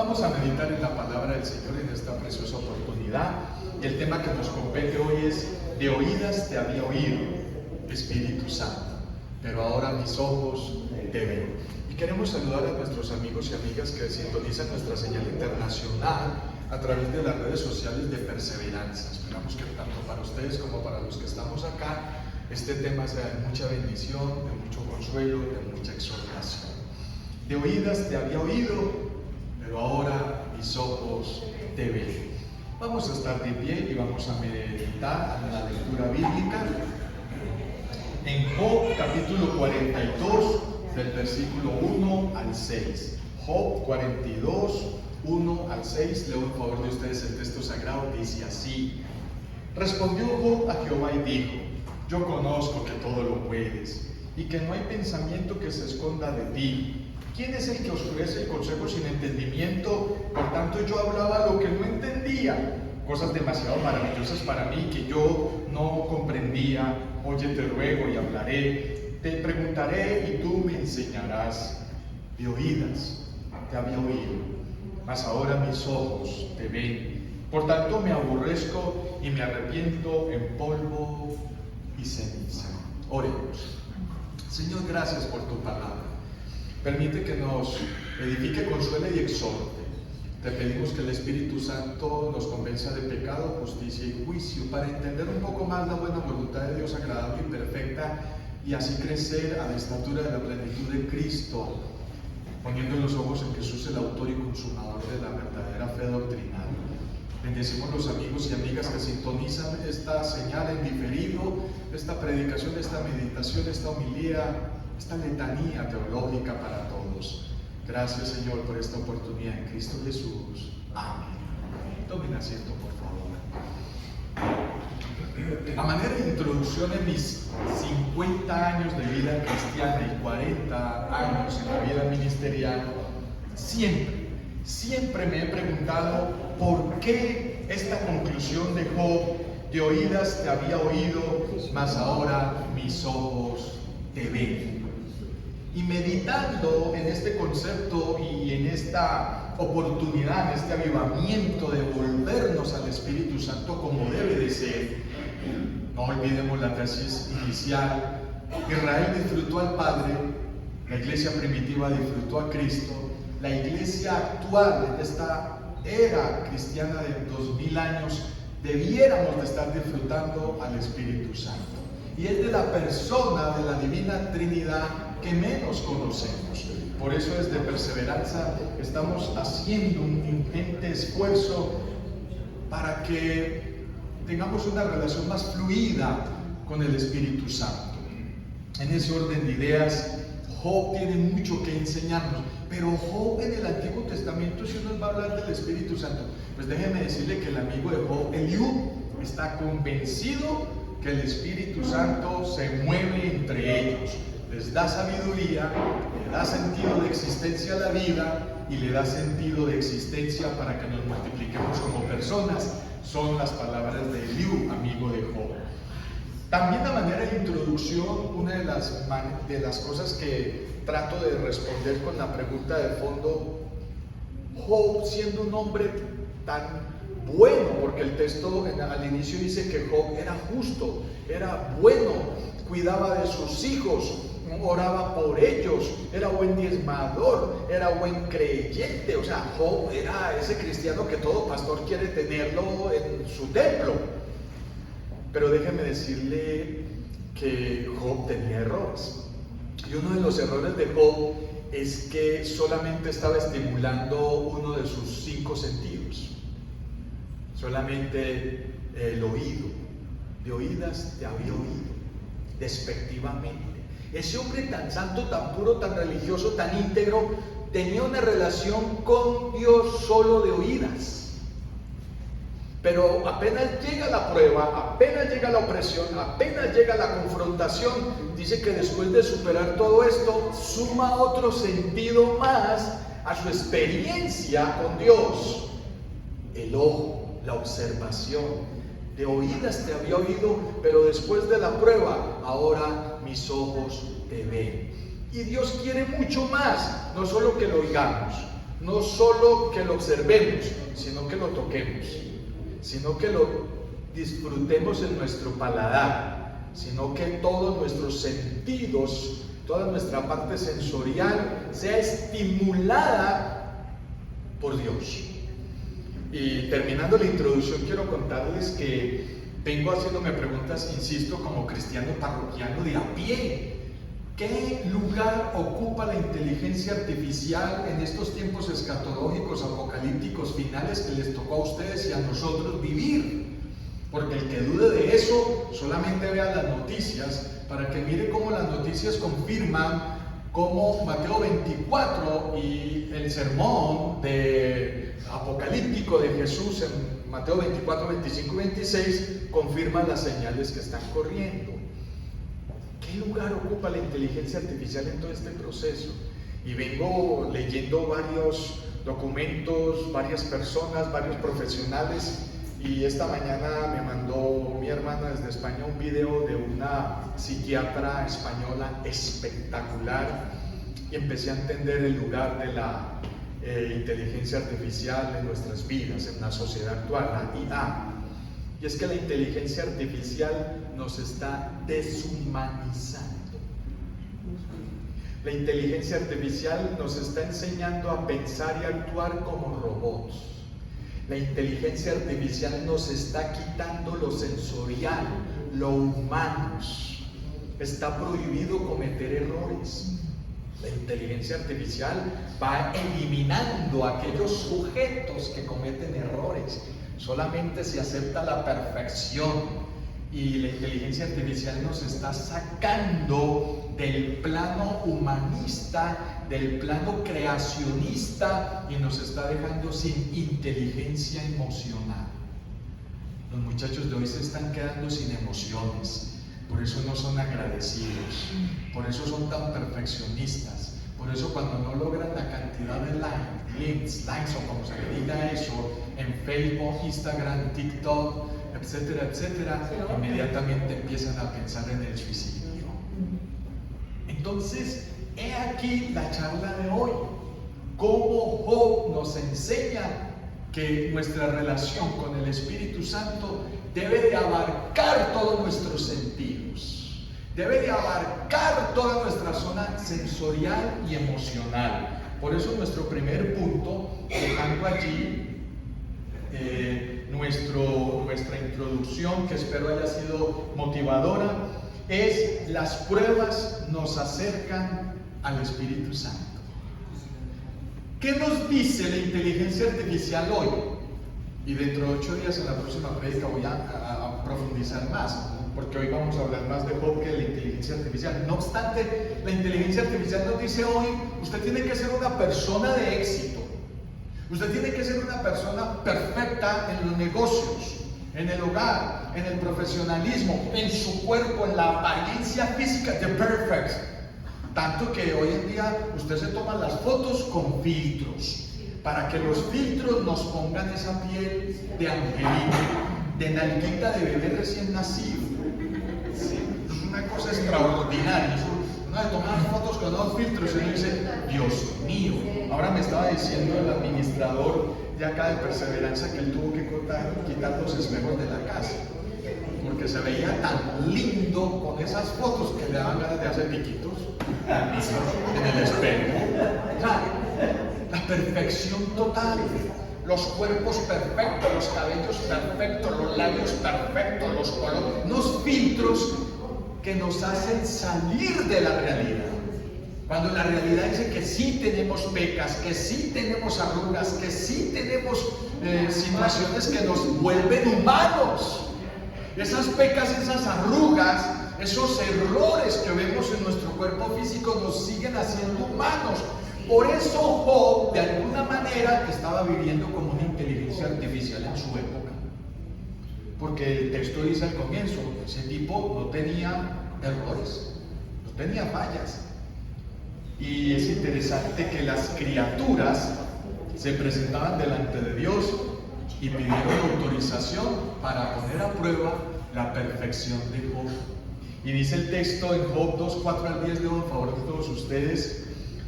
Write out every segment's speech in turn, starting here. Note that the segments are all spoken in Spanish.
Vamos a meditar en la palabra del Señor en esta preciosa oportunidad. Y el tema que nos compete hoy es: de oídas te había oído, Espíritu Santo, pero ahora mis ojos te ven. Y queremos saludar a nuestros amigos y amigas que sintonizan nuestra señal internacional a través de las redes sociales de Perseverancia. Esperamos que tanto para ustedes como para los que estamos acá, este tema sea de mucha bendición, de mucho consuelo, de mucha exhortación. De oídas te había oído, pero ahora mis ojos te ven. Vamos a estar de pie y vamos a meditar en la lectura bíblica en Job capítulo 42 del versículo 1 al 6. Job 42, 1 al 6. Leo en favor de ustedes el texto sagrado. Dice así: respondió Job a Jehová y dijo: yo conozco que todo lo puedes y que no hay pensamiento que se esconda de ti. ¿Quién es el que oscurece el consejo sin entendimiento? Por tanto yo hablaba lo que no entendía, cosas demasiado maravillosas para mí que yo no comprendía. Oye, te ruego y hablaré, te preguntaré y tú me enseñarás. De oídas te había oído, mas ahora mis ojos te ven. Por tanto me aborrezco y me arrepiento en polvo y ceniza. Oremos. Señor, gracias por tu palabra. Permite que nos edifique, consuele y exhorte. Te pedimos que el Espíritu Santo nos convenza de pecado, justicia y juicio, para entender un poco más la buena voluntad de Dios agradable y perfecta, y así crecer a la estatura de la plenitud de Cristo, poniendo los ojos en Jesús, el autor y consumador de la verdadera fe doctrinal. Bendecimos los amigos y amigas que sintonizan esta señal en diferido, esta predicación, esta meditación, esta homilía, esta letanía teológica para todos. Gracias, Señor, por esta oportunidad en Cristo Jesús. Amén. Tomen asiento, por favor. A manera de introducción, en mis 50 años de vida cristiana y 40 años en la vida ministerial, siempre me he preguntado por qué esta conclusión de Job: de oídas te había oído, mas ahora mis ojos te ven. Y meditando en este concepto y en esta oportunidad, en este avivamiento de volvernos al Espíritu Santo como debe de ser, no olvidemos la tesis inicial: Israel disfrutó al Padre, la iglesia primitiva disfrutó a Cristo, la iglesia actual, esta era cristiana de 2000 años, debiéramos de estar disfrutando al Espíritu Santo. Y es de la persona de la Divina Trinidad que menos conocemos. Por eso desde Perseverancia estamos haciendo un ingente esfuerzo para que tengamos una relación más fluida con el Espíritu Santo. En ese orden de ideas, Job tiene mucho que enseñarnos, pero Job en el Antiguo Testamento sí nos va a hablar del Espíritu Santo. Pues déjeme decirle que el amigo de Job, Eliú, está convencido que el Espíritu Santo se mueve entre ellos, les da sabiduría, le da sentido de existencia a la vida y le da sentido de existencia para que nos multipliquemos como personas. Son las palabras de Eliú, amigo de Job. También a manera de introducción, una de las cosas que trato de responder con la pregunta de fondo: Job, siendo un hombre tan bueno, porque el texto al inicio dice que Job era justo, era bueno, cuidaba de sus hijos, oraba por ellos, era buen diezmador, era buen creyente. O sea, Job era ese cristiano que todo pastor quiere tenerlo en su templo. Pero déjeme decirle que Job tenía errores. Y uno de los errores de Job es que solamente estaba estimulando uno de sus 5 sentidos. Solamente el oído. De oídas te había oído, despectivamente. Ese hombre tan santo, tan puro, tan religioso, tan íntegro, tenía una relación con Dios solo de oídas. Pero apenas llega la prueba, apenas llega la opresión, apenas llega la confrontación, dice que después de superar todo esto, suma otro sentido más a su experiencia con Dios: el ojo, la observación. De oídas te había oído, pero después de la prueba, ahora mis ojos te ven. Y Dios quiere mucho más, no solo que lo oigamos. no solo que lo observemos, sino que lo toquemos, sino que lo disfrutemos en nuestro paladar, sino que todos nuestros sentidos, toda nuestra parte sensorial sea estimulada por Dios. Y terminando la introducción, quiero contarles que vengo haciéndome preguntas, insisto, como cristiano parroquiano de a pie. ¿Qué lugar ocupa la inteligencia artificial en estos tiempos escatológicos, apocalípticos, finales que les tocó a ustedes y a nosotros vivir? Porque el que dude de eso, solamente vea las noticias, para que mire cómo las noticias confirman cómo Mateo 24 y el sermón apocalíptico de Jesús en Mateo 24, 25 y 26 confirman las señales que están corriendo. ¿Qué lugar ocupa la inteligencia artificial en todo este proceso? Y vengo leyendo varios documentos, varias personas, varios profesionales, y esta mañana me mandó mi hermana desde España un video de una psiquiatra española espectacular, y empecé a entender el lugar de la inteligencia artificial en nuestras vidas, en la sociedad actual, la IA. Y es que la inteligencia artificial nos está deshumanizando. La inteligencia artificial nos está enseñando a pensar y actuar como robots. La inteligencia artificial nos está quitando lo sensorial, lo humanos. Está prohibido cometer errores. La inteligencia artificial va eliminando a aquellos sujetos que cometen errores. Solamente se acepta la perfección, y la inteligencia artificial nos está sacando del plano humanista, del plano creacionista, y nos está dejando sin inteligencia emocional. Los muchachos de hoy se están quedando sin emociones, por eso no son agradecidos, por eso son tan perfeccionistas, por eso cuando no logran la cantidad de likes o como se le diga eso, en Facebook, Instagram, TikTok, etcétera, etcétera, inmediatamente empiezan a pensar en el suicidio. Entonces, he aquí la charla de hoy. Cómo Job nos enseña que nuestra relación con el Espíritu Santo debe de abarcar todos nuestros sentidos, debe de abarcar toda nuestra zona sensorial y emocional. Por eso nuestro primer punto, dejando allí nuestra introducción, que espero haya sido motivadora, es: las pruebas nos acercan al Espíritu Santo. ¿Qué nos dice la inteligencia artificial hoy? Y dentro de 8 días en la próxima prédica voy a profundizar más, porque hoy vamos a hablar más de Job que de la inteligencia artificial. No obstante, la inteligencia artificial nos dice hoy: usted tiene que ser una persona de éxito. Usted tiene que ser una persona perfecta en los negocios, en el hogar, en el profesionalismo, en su cuerpo, en la apariencia física, the perfect. Tanto que hoy en día usted se toma las fotos con filtros, para que los filtros nos pongan esa piel de angelito, de nalguita de bebé recién nacido. Sí, es una cosa extraordinaria. Uno le toma las fotos con los filtros y uno dice: Dios mío. Ahora me estaba diciendo el administrador de acá de Perseverancia que él tuvo que quitar los espejos de la casa, porque se veía tan lindo con esas fotos que le daban ganas de hacer piquitos en el espejo. La perfección total, los cuerpos perfectos, los cabellos perfectos, los labios perfectos, los colores, unos filtros que nos hacen salir de la realidad. Cuando la realidad dice que sí tenemos pecas, que sí tenemos arrugas, que sí tenemos situaciones que nos vuelven humanos. Esas pecas, esas arrugas, esos errores que vemos en nuestro cuerpo físico nos siguen haciendo humanos. Por eso Job, de alguna manera, estaba viviendo como una inteligencia artificial en su época. Porque el texto dice al comienzo: ese tipo no tenía errores, no tenía fallas. Y es interesante que las criaturas se presentaban delante de Dios y pidieron autorización para poner a prueba la perfección de Job. Y dice el texto en Job 2, 4 al 10, leo en favor de todos ustedes: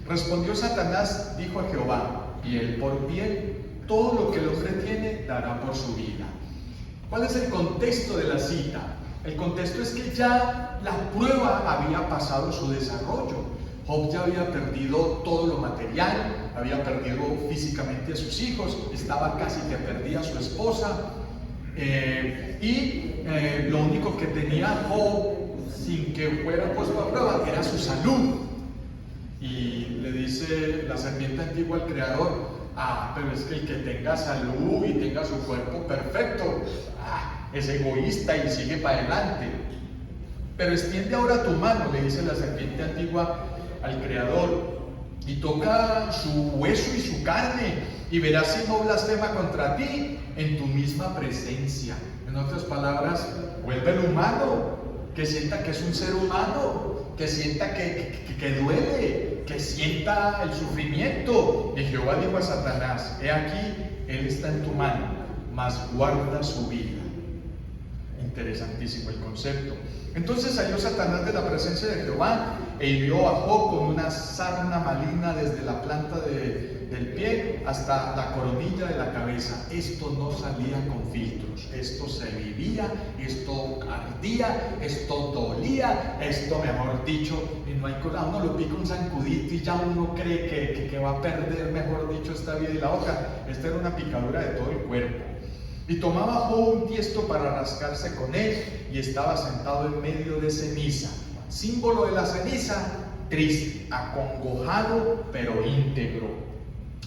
respondió Satanás, dijo a Jehová: piel por piel. Todo lo que el hombre tiene dará por su vida. ¿Cuál es el contexto de la cita? El contexto es que ya la prueba había pasado su desarrollo. Job ya había perdido todo lo material, había perdido físicamente a sus hijos, estaba casi que perdía a su esposa, lo único que tenía Job, sin que fuera puesto a prueba, era su salud. Y le dice la serpiente antigua al Creador: pero es que el que tenga salud y tenga su cuerpo perfecto, es egoísta y sigue para adelante. Pero extiende ahora tu mano, le dice la serpiente antigua al Creador, y toca su hueso y su carne, y verás si no blasfema contra ti en tu misma presencia. En otras palabras, vuélvelo humano, que sienta que es un ser humano, que sienta que duele, que sienta el sufrimiento. Y Jehová dijo a Satanás: he aquí, él está en tu mano, mas guarda su vida. Interesantísimo el concepto. Entonces salió Satanás de la presencia de Jehová e hirió a Job con una sarna maligna desde la planta del pie hasta la coronilla de la cabeza. Esto no salía con filtros, esto se vivía, esto ardía, esto dolía, esto, mejor dicho, y no hay cosa, uno lo pica un zancudito y ya uno cree que va a perder, mejor dicho, esta vida y la otra. Esta era una picadura de todo el cuerpo. Y tomaba Job un tiesto para rascarse con él, y estaba sentado en medio de ceniza. Símbolo de la ceniza: triste, acongojado, pero íntegro.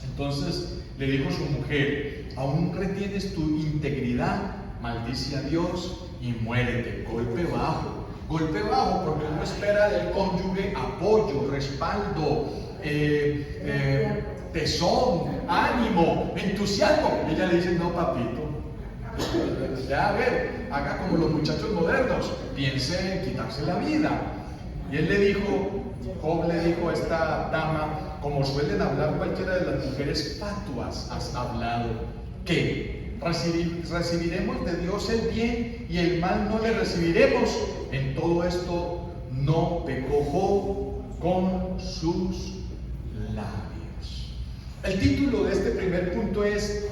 Entonces le dijo su mujer: ¿aún retienes tu integridad? Maldice a Dios y muérete. Golpe bajo, porque uno espera del cónyuge apoyo, respaldo, tesón, ánimo, entusiasmo. Y ella le dice: no, papito, ya, a ver, haga como los muchachos modernos, piense en quitarse la vida. Y él le dijo, Job le dijo a esta dama, como suelen hablar cualquiera de las mujeres fatuas: has hablado, ¿qué? ¿Recibiremos de Dios el bien y el mal no le recibiremos? En todo esto no pecó Job con sus labios. El título de este primer punto es: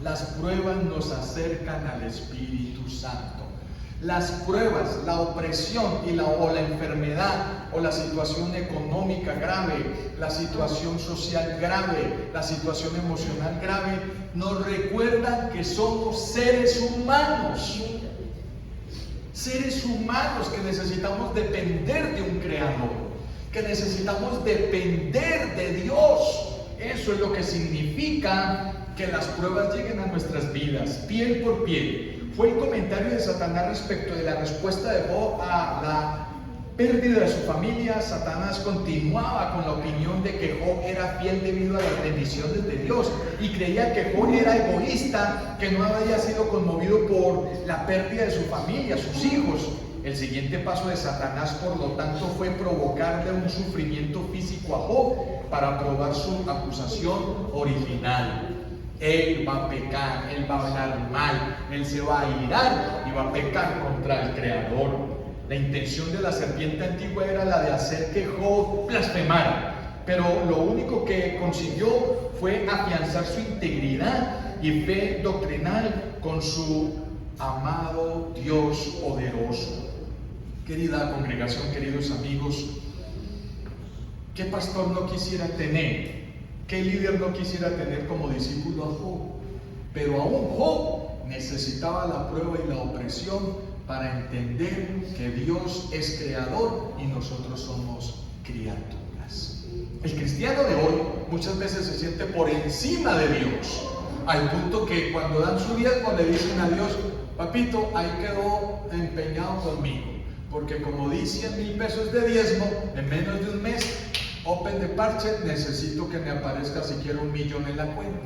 las pruebas nos acercan al Espíritu Santo. Las pruebas, la opresión o la enfermedad, o la situación económica grave, la situación social grave, la situación emocional grave, nos recuerdan que somos seres humanos. Seres humanos que necesitamos depender de un Creador, que necesitamos depender de Dios. Eso es lo que significa que las pruebas lleguen a nuestras vidas, piel por piel. Fue el comentario de Satanás respecto de la respuesta de Job a la pérdida de su familia. Satanás continuaba con la opinión de que Job era fiel debido a las bendiciones de Dios, y creía que Job era egoísta, que no había sido conmovido por la pérdida de su familia, sus hijos. El siguiente paso de Satanás, por lo tanto, fue provocarle un sufrimiento físico a Job para probar su acusación original. Él va a pecar, él va a hablar mal, él se va a irar y va a pecar contra el Creador. La intención de la serpiente antigua era la de hacer que Job blasfemara, pero lo único que consiguió fue afianzar su integridad y fe doctrinal con su amado Dios poderoso. Querida congregación, queridos amigos, ¿qué pastor no quisiera tener? ¿Qué líder no quisiera tener como discípulo a Job? Pero aún Job necesitaba la prueba y la opresión para entender que Dios es creador y nosotros somos criaturas. El cristiano de hoy muchas veces se siente por encima de Dios, al punto que cuando dan su diezmo le dicen a Dios: papito, ahí quedó empeñado conmigo, porque como di 100,000 pesos de diezmo, en menos de un mes, open de parche, necesito que me aparezca siquiera 1,000,000 en la cuenta.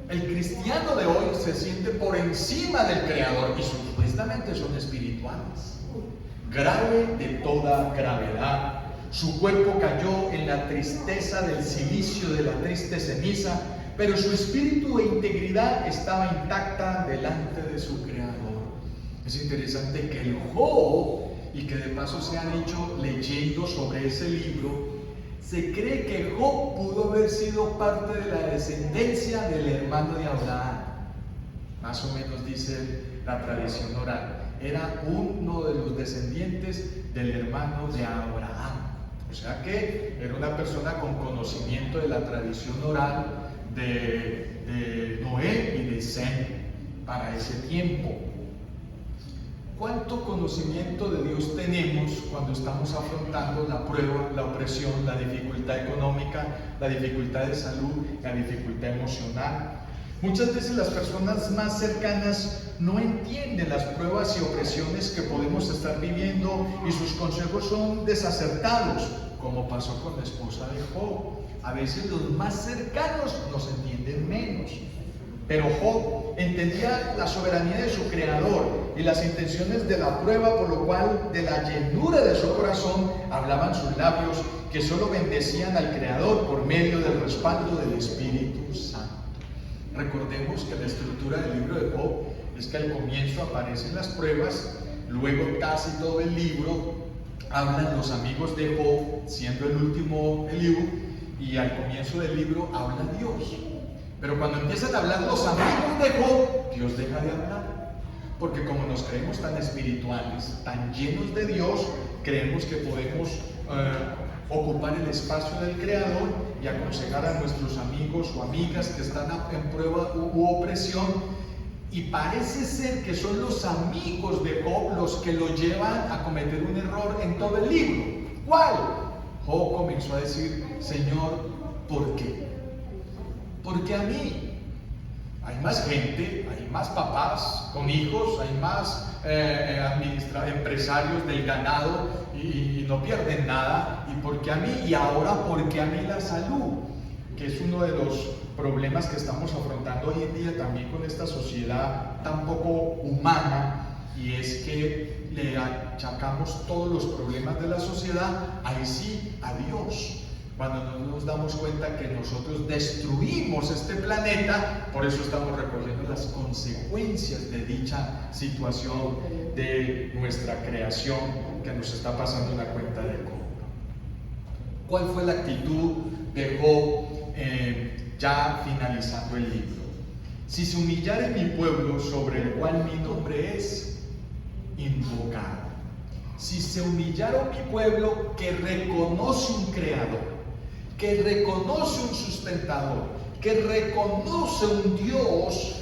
El cristiano de hoy se siente por encima del Creador y supuestamente son espirituales. Grave de toda gravedad. Su cuerpo cayó en la tristeza del silicio de la triste ceniza, pero su espíritu e integridad estaba intacta delante de su Creador. Es interesante que el Job, y que de paso se ha dicho leyendo sobre ese libro, Se cree que Job pudo haber sido parte de la descendencia del hermano de Abraham. Más o menos dice la tradición oral. Era uno de los descendientes del hermano de Abraham. O sea que era una persona con conocimiento de la tradición oral de Noé y de Sem para ese tiempo. ¿Cuánto conocimiento de Dios tenemos cuando estamos afrontando la prueba, la opresión, la dificultad económica, la dificultad de salud, la dificultad emocional? Muchas veces las personas más cercanas no entienden las pruebas y opresiones que podemos estar viviendo y sus consejos son desacertados, como pasó con la esposa de Job. A veces los más cercanos nos entienden menos. Pero Job entendía la soberanía de su Creador y las intenciones de la prueba, por lo cual de la llenura de su corazón hablaban sus labios, que solo bendecían al Creador por medio del respaldo del Espíritu Santo. Recordemos que la estructura del libro de Job es que al comienzo aparecen las pruebas, luego casi todo el libro hablan los amigos de Job, siendo el último Eliú, y al comienzo del libro habla Dios. Pero cuando empiezan a hablar los amigos de Job, Dios deja de hablar. Porque como nos creemos tan espirituales, tan llenos de Dios, creemos que podemos ocupar el espacio del Creador y aconsejar a nuestros amigos o amigas que están en prueba u opresión. Y parece ser que son los amigos de Job los que lo llevan a cometer un error en todo el libro. ¿Cuál? Job comenzó a decir: Señor, ¿por qué? Porque a mí hay más gente, hay más papás con hijos, hay más empresarios del ganado y no pierden nada. ¿Y por qué a mí? Y ahora, ¿por qué a mí la salud? Que es uno de los problemas que estamos afrontando hoy en día también con esta sociedad tan poco humana, y es que le achacamos todos los problemas de la sociedad, ahí sí, a Dios. Cuando no nos damos cuenta que nosotros destruimos este planeta, por eso estamos recogiendo las consecuencias de dicha situación de nuestra creación que nos está pasando una cuenta de cobro. ¿Cuál fue la actitud de Job ya finalizando el libro? Si se humillare mi pueblo sobre el cual mi nombre es invocado. Si se humillaron mi pueblo que reconoce un creador, que reconoce un sustentador, que reconoce un Dios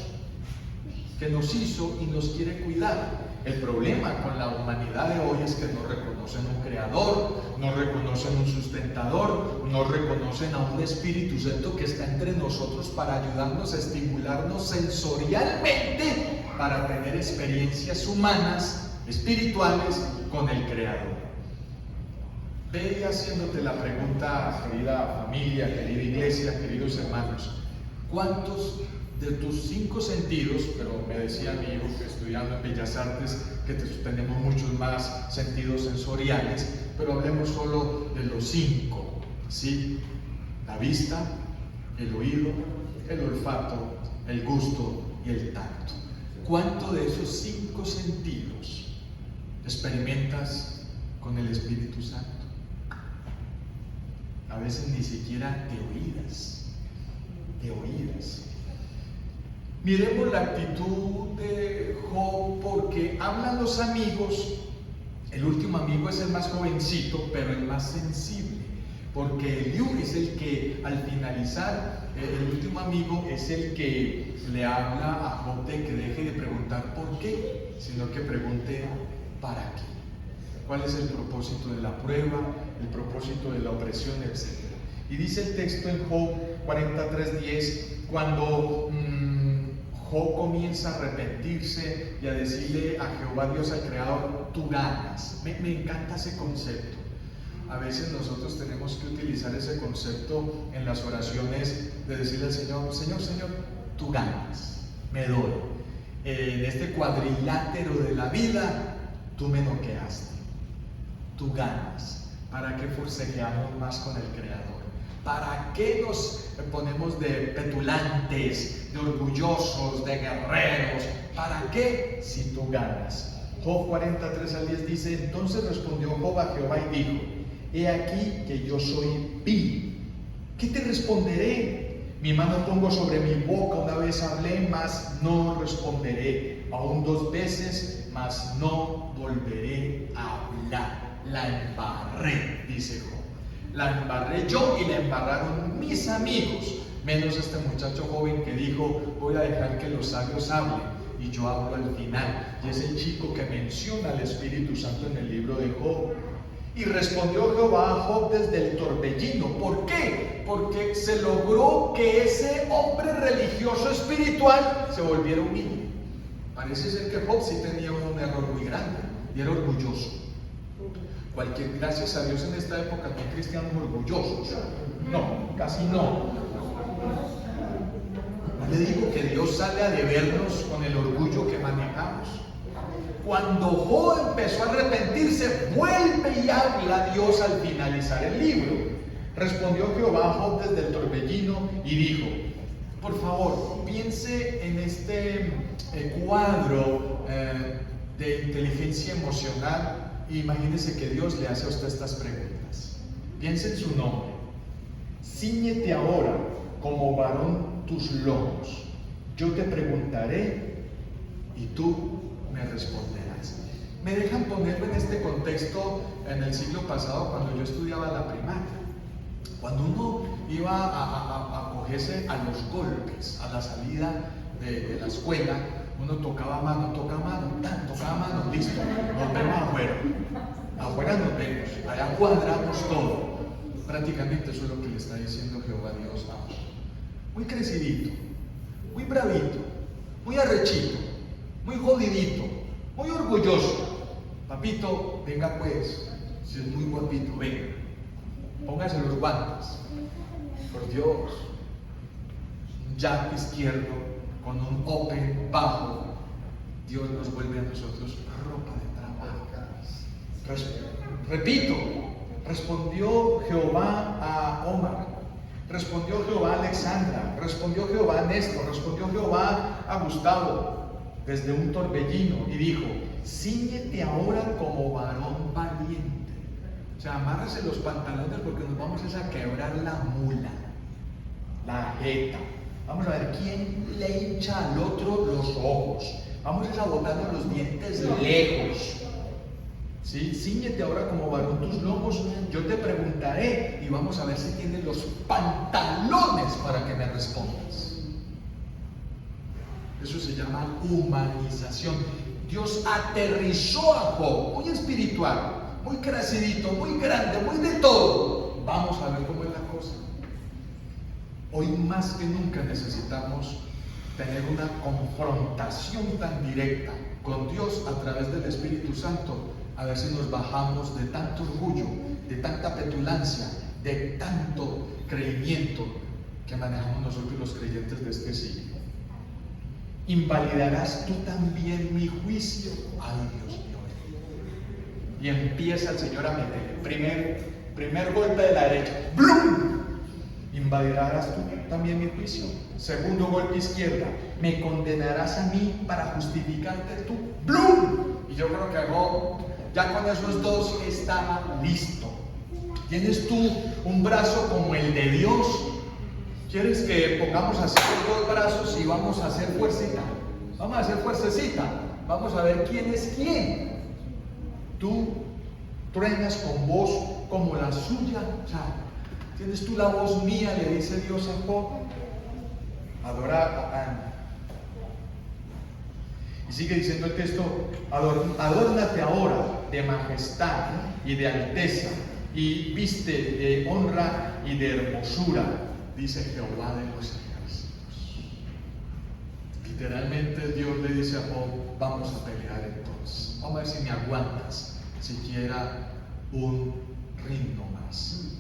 que nos hizo y nos quiere cuidar. El problema con la humanidad de hoy es que no reconocen un creador, no reconocen un sustentador, no reconocen a un Espíritu Santo que está entre nosotros para ayudarnos a estimularnos sensorialmente para tener experiencias humanas, espirituales con el Creador. Ve haciéndote la pregunta, querida familia, querida iglesia, queridos hermanos: ¿cuántos de tus 5 sentidos? Pero me decía mi hijo que estudiando en Bellas Artes que tenemos muchos más sentidos sensoriales, pero hablemos solo de los 5, ¿sí? La vista, el oído, el olfato, el gusto y el tacto. ¿Cuánto de esos 5 sentidos experimentas con el Espíritu Santo? A veces ni siquiera te oídas. Miremos la actitud de Job, porque hablan los amigos. El último amigo es el más jovencito, pero el más sensible, porque Eliú es el que al finalizar, el último amigo es el que le habla a Job de que deje de preguntar por qué, sino que pregunte para qué. ¿Cuál es el propósito de la prueba, el propósito de la opresión, etcétera? Y dice el texto en Job 43:10, cuando Job comienza a arrepentirse y a decirle a Jehová Dios, al Creador: tú ganas. Me encanta ese concepto. A veces nosotros tenemos que utilizar ese concepto en las oraciones, de decirle al Señor: Señor, tú ganas, me doy. En este cuadrilátero de la vida, tú me noqueaste. Tú ganas. ¿Para qué forcejeamos más con el Creador? ¿Para qué nos ponemos de petulantes, de orgullosos, de guerreros? ¿Para qué si tú ganas? Job 43:10 dice: entonces respondió Job a Jehová y dijo: He aquí que yo soy vil. ¿Qué te responderé? Mi mano pongo sobre mi boca, una vez hablé, mas no responderé. Aún 2 veces, mas no volveré a hablar. La embarré, dice Job. La embarré yo y la embarraron mis amigos, menos este muchacho joven que dijo: voy a dejar que los sabios hablen y yo hablo al final. Y es el chico que menciona al Espíritu Santo en el libro de Job. Y respondió Jehová a Job desde el torbellino. ¿Por qué? Porque se logró que ese hombre religioso espiritual se volviera humilde. Parece ser que Job sí tenía un error muy grande y era orgulloso. Gracias a Dios en esta época no hay cristianos orgullosos. No, casi no. No le digo que Dios sale a debernos con el orgullo que manejamos. Cuando Job empezó a arrepentirse, vuelve y habla a Dios al finalizar el libro. Respondió Jehová a Job desde el torbellino y dijo: por favor, piense en este cuadro de inteligencia emocional e imagínese que Dios le hace a usted estas preguntas. Piense en su nombre. Cíñete ahora como varón tus lomos. Yo te preguntaré y tú me responderás. Me dejan ponerlo en este contexto en el siglo pasado, cuando yo estudiaba la primaria. Cuando uno iba a acogerse a los golpes a la salida de la escuela, uno tocaba mano, listo, nos vemos afuera nos vemos, allá cuadramos todo. Prácticamente eso es lo que le está diciendo Jehová Dios a Job. Muy crecidito, muy bravito, muy arrechito, muy jodidito, muy orgulloso. Papito, venga pues, si es muy guapito, venga, póngase los guantes. Por Dios, un jack izquierdo con un open bajo. Dios nos vuelve a nosotros ropa de trabajo. Repito, respondió Jehová a Omar, respondió Jehová a Alexandra, respondió Jehová a Néstor, respondió Jehová a Gustavo desde un torbellino y dijo: cíñete ahora como varón valiente. O sea, amárrese los pantalones porque nos vamos a quebrar la mula, la jeta. Vamos a ver quién le hincha al otro los ojos. Vamos a botarnos los dientes lejos. ¿Sí? Cíñete ahora como varón tus lomos, yo te preguntaré y vamos a ver si tienes los pantalones para que me respondas. Eso se llama humanización. Dios aterrizó a Job, muy espiritual, muy crecidito, muy grande, muy de todo. Vamos a ver cómo es la cosa. Hoy más que nunca necesitamos tener una confrontación tan directa con Dios a través del Espíritu Santo, a ver si nos bajamos de tanto orgullo, de tanta petulancia, de tanto creimiento que manejamos nosotros los creyentes de este siglo. ¿Invalidarás tú también mi juicio? Ay, Dios mío. Y empieza el Señor a meter primer golpe de la derecha, ¡blum! ¿Invalidarás tú también mi juicio? Segundo golpe izquierda, ¿me condenarás a mí para justificarte tú? ¡Blum! Y yo creo que hago, ya con esos dos estaba listo. ¿Tienes tú un brazo como el de Dios? ¿Quieres que pongamos así los dos brazos y vamos a hacer fuercita? Vamos a hacer fuercecita. Vamos a ver quién es quién. Tú truenas con voz como la suya. O sea, ¿tienes tú la voz mía? Le dice Dios a Job. Adora. Y sigue diciendo el texto: adórnate ahora de majestad y de alteza, y viste de honra y de hermosura, dice Jehová de los ejércitos. Literalmente Dios le dice a Job: vamos a pelear entonces. Vamos a ver si me aguantas siquiera un ritmo más.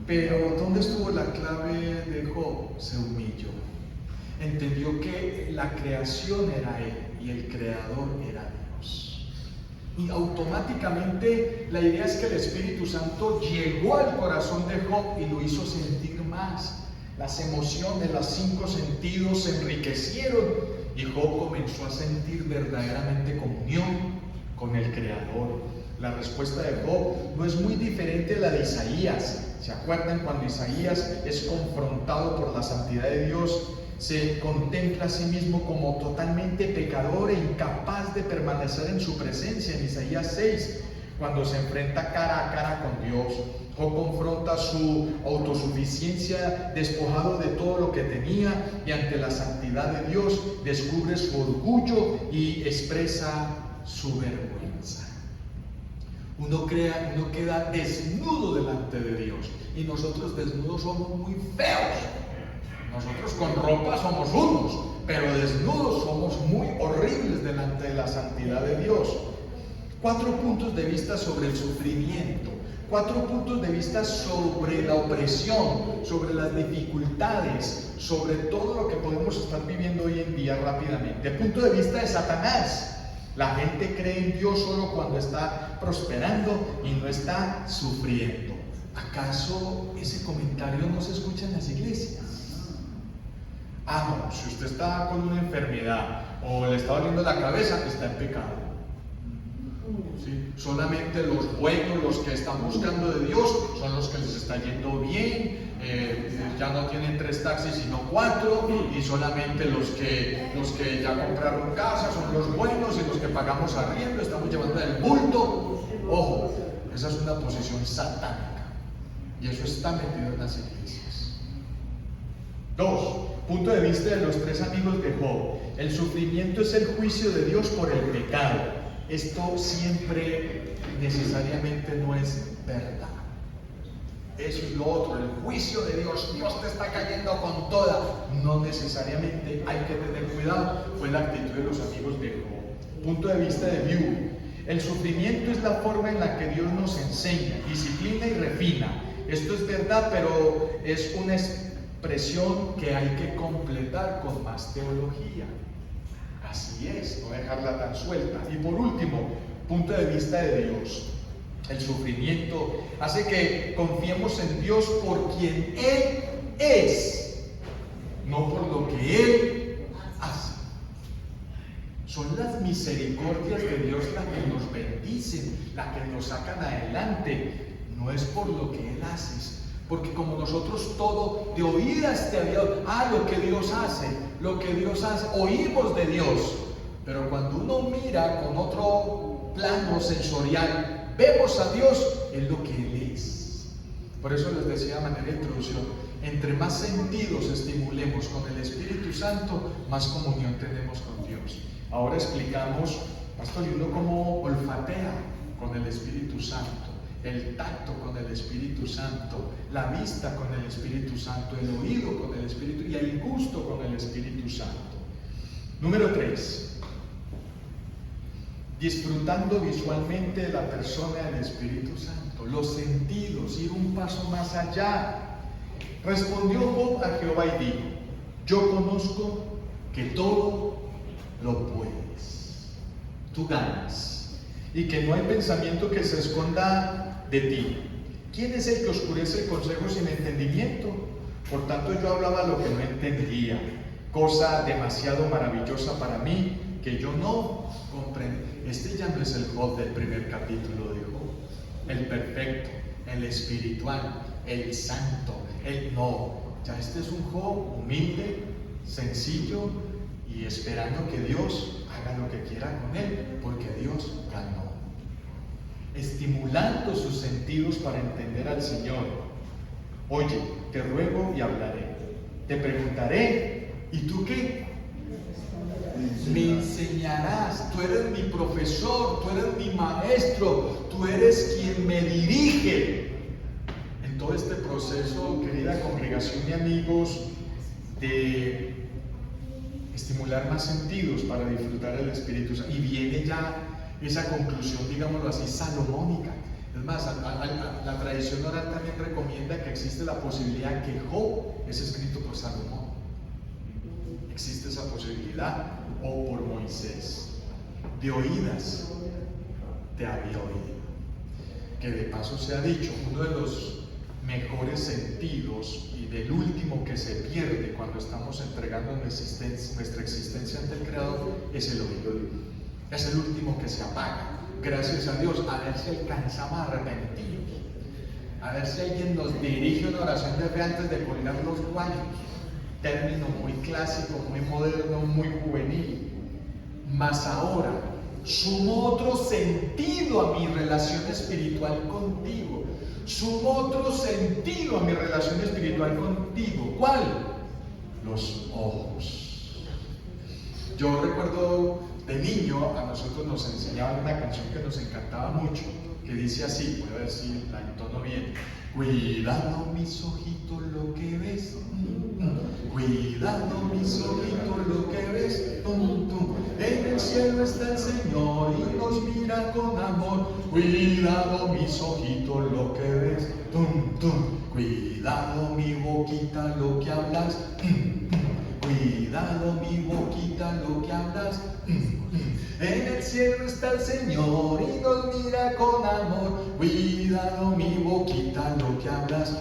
Pero ¿dónde estuvo la clave de Job? Se humilló. Entendió que la creación era él y el creador era Dios. Y automáticamente la idea es que el Espíritu Santo llegó al corazón de Job y lo hizo sentir más. Las emociones, los 5 sentidos se enriquecieron y Job comenzó a sentir verdaderamente comunión con el Creador. La respuesta de Job no es muy diferente a la de Isaías. ¿Se acuerdan cuando Isaías es confrontado por la santidad de Dios? Se contempla a sí mismo como totalmente pecador e incapaz de permanecer en su presencia. En Isaías 6, cuando se enfrenta cara a cara con Dios, Job confronta su autosuficiencia, despojado de todo lo que tenía, y ante la santidad de Dios descubre su orgullo y expresa su vergüenza. Uno queda desnudo delante de Dios, y nosotros desnudos somos muy feos. Nosotros con ropa somos unos, pero desnudos somos muy horribles delante de la santidad de Dios. 4 puntos de vista sobre el sufrimiento, 4 puntos de vista sobre la opresión, sobre las dificultades, sobre todo lo que podemos estar viviendo hoy en día rápidamente. Punto de vista de Satanás. La gente cree en Dios solo cuando está prosperando y no está sufriendo. ¿Acaso ese comentario no se escucha en las iglesias? No, si usted está con una enfermedad o le está doliendo la cabeza, está en pecado. ¿Sí? Solamente los buenos, los que están buscando de Dios, son los que les está yendo bien. Ya no tienen 3 taxis sino 4, y solamente los que ya compraron casa son los buenos, y los que pagamos arriendo estamos llevando el bulto. Ojo, esa es una posición satánica, y eso está metido en las iglesias. 2. Punto de vista de los 3 amigos de Job. El sufrimiento es el juicio de Dios por el pecado. Esto siempre necesariamente no es verdad. Eso es lo otro, el juicio de Dios. Dios te está cayendo con toda. No necesariamente, hay que tener cuidado. Fue la actitud de los amigos de Job. Punto de vista de Viu. El sufrimiento es la forma en la que Dios nos enseña, disciplina y refina. Esto es verdad, pero es una expresión que hay que completar con más teología. Así es, no dejarla tan suelta. Y por último, punto de vista de Dios. El sufrimiento hace que confiemos en Dios por quien Él es, no por lo que Él hace. Son las misericordias de Dios las que nos bendicen, las que nos sacan adelante. No es por lo que Él hace. Porque como nosotros todo de oídas te había oído, lo que Dios hace, oímos de Dios. Pero cuando uno mira con otro plano sensorial, vemos a Dios en lo que Él es. Por eso les decía de manera de introducción, entre más sentidos estimulemos con el Espíritu Santo, más comunión tenemos con Dios. Ahora explicamos, Pastor, y uno cómo olfatea con el Espíritu Santo, el tacto con el Espíritu Santo, la vista con el Espíritu Santo, el oído con el Espíritu y el gusto con el Espíritu Santo. Número 3. Disfrutando visualmente de la persona del Espíritu Santo, los sentidos, ir un paso más allá. Respondió Job a Jehová y dijo: yo conozco que todo lo puedes, tú ganas, y que no hay pensamiento que se esconda de ti. ¿Quién es el que oscurece el consejo sin entendimiento? Por tanto yo hablaba lo que no entendía, cosa demasiado maravillosa para mí que yo no comprendo. Este ya no es el Job del primer capítulo de Job, el perfecto, el espiritual, el santo, ya este es un Job humilde, sencillo y esperando que Dios haga lo que quiera con él, porque Dios ganó. Estimulando sus sentidos para entender al Señor. Oye, te ruego y hablaré, te preguntaré, ¿y tú qué? Me enseñarás, tú eres mi profesor, tú eres mi maestro, tú eres quien me dirige. En todo este proceso, querida congregación y amigos, de estimular más sentidos para disfrutar del Espíritu Santo. Y viene ya esa conclusión, digámoslo así, salomónica. Es más, la tradición oral también recomienda que existe la posibilidad que Job es escrito por Salomón. Existe esa posibilidad, o por Moisés. De oídas te había oído. Que de paso se ha dicho, uno de los mejores sentidos y del último que se pierde cuando estamos entregando nuestra existencia ante el Creador es el oído. Es el último que se apaga. gracias a Dios, a ver si alcanzamos a arrepentirnos, a ver si alguien nos dirige una oración de fe antes de colgar los guayos. Término muy clásico, muy moderno, muy juvenil. Mas ahora sumo otro sentido a mi relación espiritual contigo. Sumo otro sentido a mi relación espiritual contigo. ¿Cuál? Los ojos. Yo recuerdo de niño, a nosotros nos enseñaban una canción que nos encantaba mucho, que dice así, voy a ver si la entono bien. Cuidado mis ojitos lo que ves, cuidado mis ojitos lo que ves, en el cielo está el Señor y nos mira con amor. Cuidado mis ojitos lo que ves, cuidado mi boquita lo que hablas, cuidado mi boquita lo que hablas. En el cielo está el Señor y nos mira con amor. Cuidado mi boquita lo que hablas.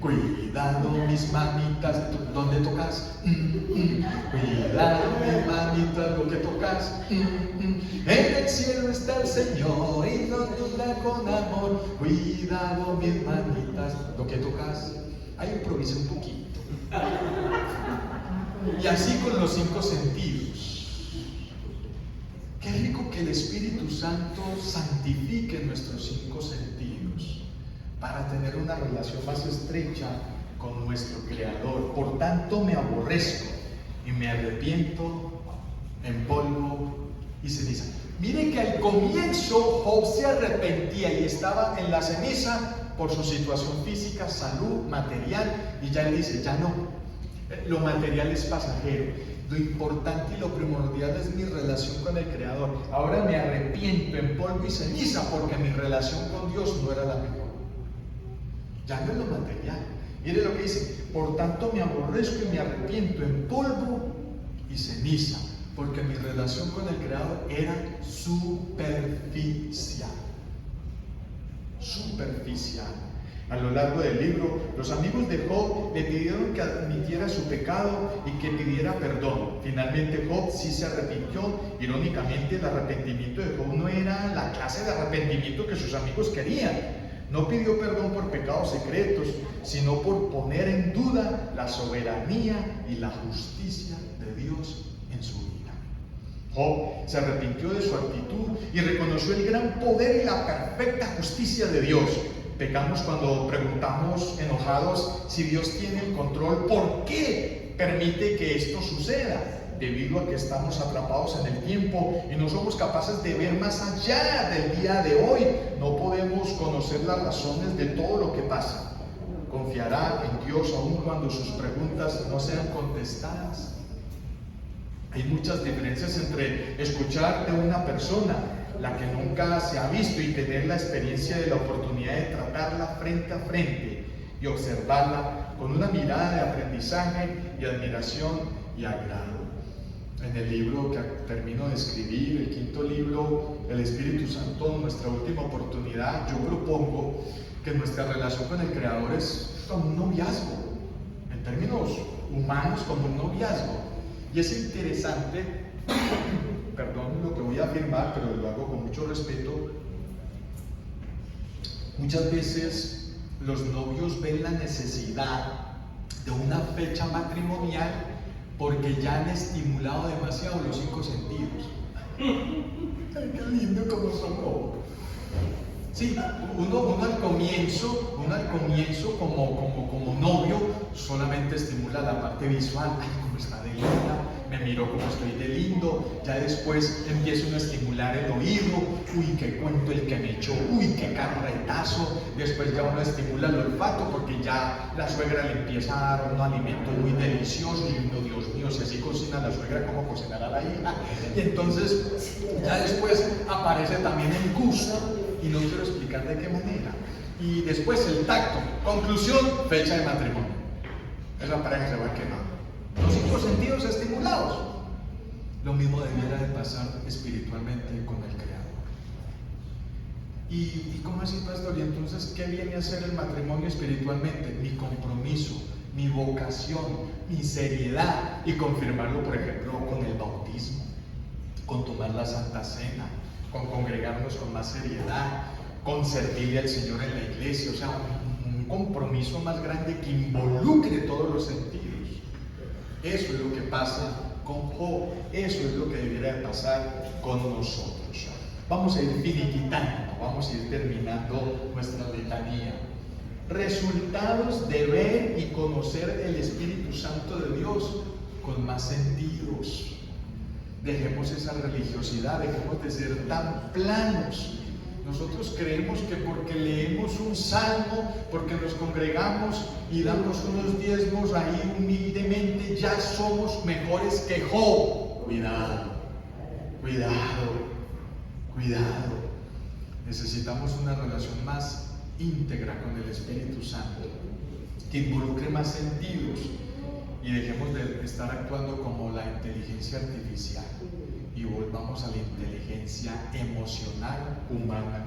Cuidado mis manitas, ¿dónde tocas? Cuidado mis manitas lo que tocas. En el cielo está el Señor y nos mira con amor. Cuidado mis manitas lo que tocas. Ahí improvisa un poquito. Y así con los 5 sentidos. Qué rico que el Espíritu Santo santifique nuestros 5 sentidos para tener una relación más estrecha con nuestro Creador. Por tanto me aborrezco y me arrepiento en polvo y ceniza. Mire que al comienzo Job se arrepentía y estaba en la ceniza por su situación física, salud, material, y ya él dice, ya no, lo material es pasajero. Lo importante y lo primordial es mi relación con el Creador. Ahora me arrepiento en polvo y ceniza porque mi relación con Dios no era la mejor. Ya no es lo material. Mire lo que dice, por tanto me aborrezco y me arrepiento en polvo y ceniza, porque mi relación con el Creador era superficial. Superficial. A lo largo del libro, los amigos de Job le pidieron que admitiera su pecado y que pidiera perdón. Finalmente Job sí se arrepintió. Irónicamente, el arrepentimiento de Job no era la clase de arrepentimiento que sus amigos querían. No pidió perdón por pecados secretos, sino por poner en duda la soberanía y la justicia de Dios en su vida. Job se arrepintió de su actitud y reconoció el gran poder y la perfecta justicia de Dios. Pecamos cuando preguntamos enojados si Dios tiene el control. ¿Por qué permite que esto suceda? Debido a que estamos atrapados en el tiempo y no somos capaces de ver más allá del día de hoy. No podemos conocer las razones de todo lo que pasa. ¿Confiará en Dios aun cuando sus preguntas no sean contestadas? Hay muchas diferencias entre escuchar de una persona, la que nunca se ha visto, y tener la experiencia de la oportunidad de tratarla frente a frente y observarla con una mirada de aprendizaje y admiración y agrado. En el libro que termino de escribir, el 5.º libro, El Espíritu Santo, nuestra última oportunidad, yo propongo que nuestra relación con el Creador es como un noviazgo, en términos humanos, como un noviazgo. Y es interesante, perdón lo que voy a afirmar, pero lo hago con mucho respeto. Muchas veces los novios ven la necesidad de una fecha matrimonial porque ya han estimulado demasiado los 5 sentidos. Ay, qué lindo como somos. Sí, uno al comienzo como novio solamente estimula la parte visual. Ay, cómo está de linda, me miro como estoy de lindo. Ya después empieza uno a estimular el oído. Uy, qué cuento el que me echó, uy, qué carretazo. Después ya uno estimula el olfato porque ya la suegra le empieza a dar unos alimentos muy deliciosos. Y uno, Dios mío, si así cocina la suegra, ¿cómo cocinará la hija? Y entonces ya después aparece también el gusto. Y no quiero explicar de qué manera. Y después el tacto. Conclusión, fecha de matrimonio. Esa pareja se va a quemar. Los 5 sentidos estimulados. Lo mismo debiera de pasar espiritualmente con el Creador. ¿Y cómo así, pastor? Y entonces, ¿qué viene a ser el matrimonio espiritualmente? Mi compromiso, mi vocación, mi seriedad. Y confirmarlo, por ejemplo, con el bautismo, con tomar la Santa Cena, con congregarnos con más seriedad, con servirle al Señor en la iglesia, o sea, un compromiso más grande que involucre todos los sentidos. Eso es lo que pasa con Job, eso es lo que debiera de pasar con nosotros. Vamos a ir finiquitando, vamos a ir terminando nuestra letanía. Resultados de ver y conocer el Espíritu Santo de Dios con más sentidos. Dejemos esa religiosidad, dejemos de ser tan planos. Nosotros creemos que porque leemos un salmo, porque nos congregamos y damos unos diezmos ahí humildemente, ya somos mejores que Job. Cuidado, cuidado, cuidado. Necesitamos una relación más íntegra con el Espíritu Santo, que involucre más sentidos y dejemos de estar actuando como la inteligencia artificial y volvamos a la inteligencia emocional humana.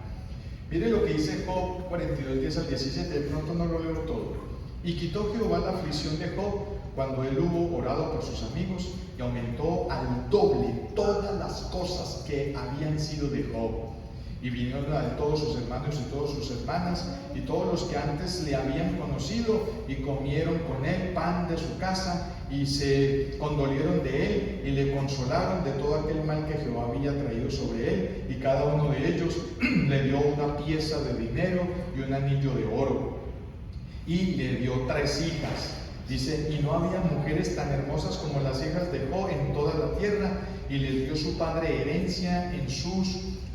Mire lo que dice Job 42, 10 al 17, de pronto no lo leo todo. Y quitó Jehová la aflicción de Job cuando él hubo orado por sus amigos y aumentó al doble todas las cosas que habían sido de Job. Y vinieron a él todos sus hermanos y todas sus hermanas y todos los que antes le habían conocido y comieron con él pan de su casa y se condolieron de él y le consolaron de todo aquel mal que Jehová había traído sobre él, y cada uno de ellos le dio una pieza de dinero y un anillo de oro y le dio 3 hijas. Dice, y no había mujeres tan hermosas como las hijas de Job en toda la tierra, y les dio su padre herencia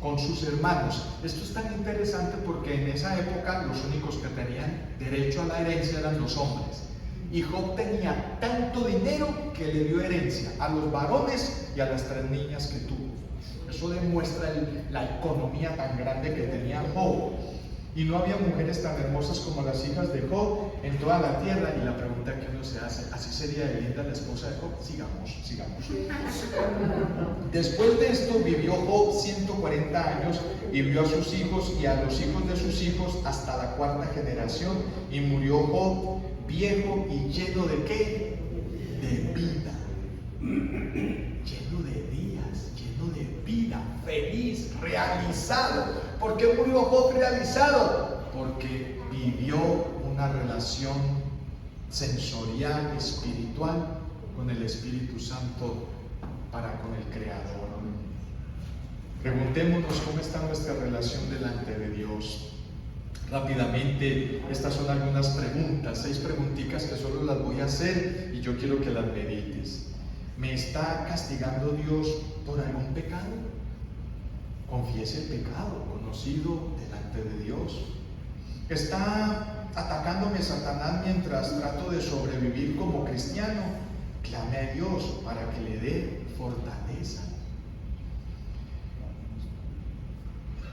con sus hermanos. Esto es tan interesante porque en esa época los únicos que tenían derecho a la herencia eran los hombres. Y Job tenía tanto dinero que le dio herencia a los varones y a las 3 niñas que tuvo. Eso demuestra la economía tan grande que tenía Job. Y no había mujeres tan hermosas como las hijas de Job en toda la tierra. Y la pregunta que uno se hace, ¿así sería de linda la esposa de Job? Sigamos. Después de esto vivió Job 140 años y vio a sus hijos y a los hijos de sus hijos hasta la 4ª generación. Y murió Job viejo y lleno de ¿qué? De vida. Lleno de días, lleno de vida, feliz, realizado. ¿Por qué murió Job realizado? Porque vivió una relación sensorial, espiritual con el Espíritu Santo para con el Creador. Preguntémonos cómo está nuestra relación delante de Dios. Rápidamente, estas son algunas preguntas, 6 preguntitas que solo las voy a hacer y yo quiero que las medites. ¿Me está castigando Dios por algún pecado? Confiese el pecado conocido delante de Dios. ¿Está atacándome Satanás mientras trato de sobrevivir como cristiano? Clame a Dios para que le dé fortaleza.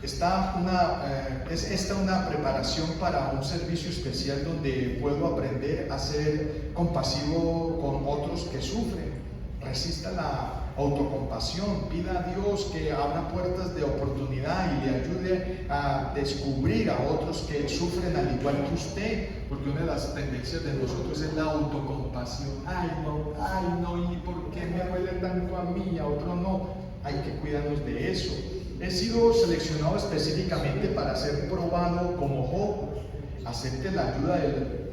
¿Es esta una preparación para un servicio especial donde puedo aprender a ser compasivo con otros que sufren? Resista la autocompasión, pida a Dios que abra puertas de oportunidad y le ayude a descubrir a otros que sufren al igual que usted, porque una de las tendencias de nosotros es la autocompasión. Ay no, ¿y por qué me duele tanto a mí, a otro no? Hay que cuidarnos de eso. He sido seleccionado específicamente para ser probado como Job. Acepte la ayuda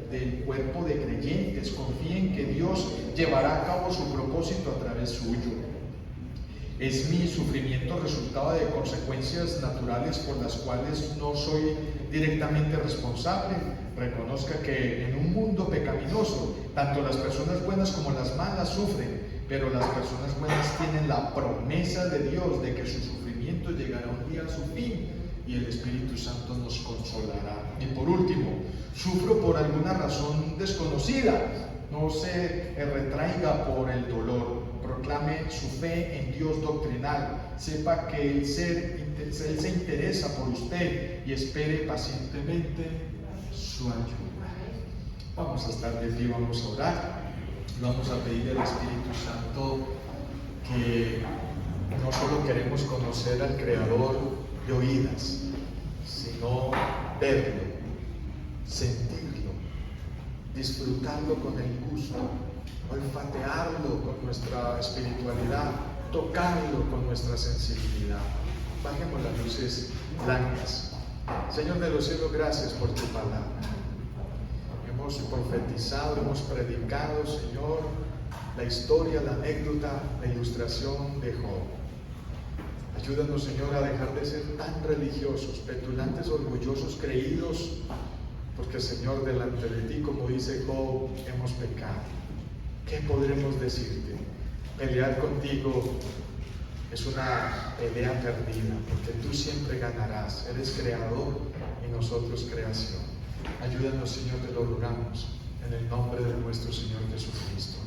del cuerpo de creyentes. Confíe en que Dios llevará a cabo su propósito a través suyo. ¿Es mi sufrimiento resultado de consecuencias naturales por las cuales no soy directamente responsable? Reconozca que en un mundo pecaminoso, tanto las personas buenas como las malas sufren, pero las personas buenas tienen la promesa de Dios de que su sufrimiento llegará un día a su fin y el Espíritu Santo nos consolará. Y por último, sufro por alguna razón desconocida. No se retraiga por el dolor. Proclame su fe en Dios doctrinal. Sepa que Él se interesa por usted y espere pacientemente su ayuda. Vamos a estar de pie, vamos a orar. Vamos a pedir al Espíritu Santo que no solo queremos conocer al Creador de oídas, sino verlo, sentirlo, disfrutarlo con el gusto, olfatearlo con nuestra espiritualidad, tocarlo con nuestra sensibilidad. bajemos las luces blancas. Señor de los cielos, gracias por tu palabra. Hemos profetizado, hemos predicado, Señor, la historia, la anécdota, la ilustración de Job. Ayúdanos, Señor, a dejar de ser tan religiosos, petulantes, orgullosos, creídos, porque, Señor, delante de ti, como dice Job, hemos pecado. ¿Qué podremos decirte? Pelear contigo es una pelea perdida, porque tú siempre ganarás. Eres creador y nosotros creación. Ayúdanos, Señor, te lo rogamos, en el nombre de nuestro Señor Jesucristo.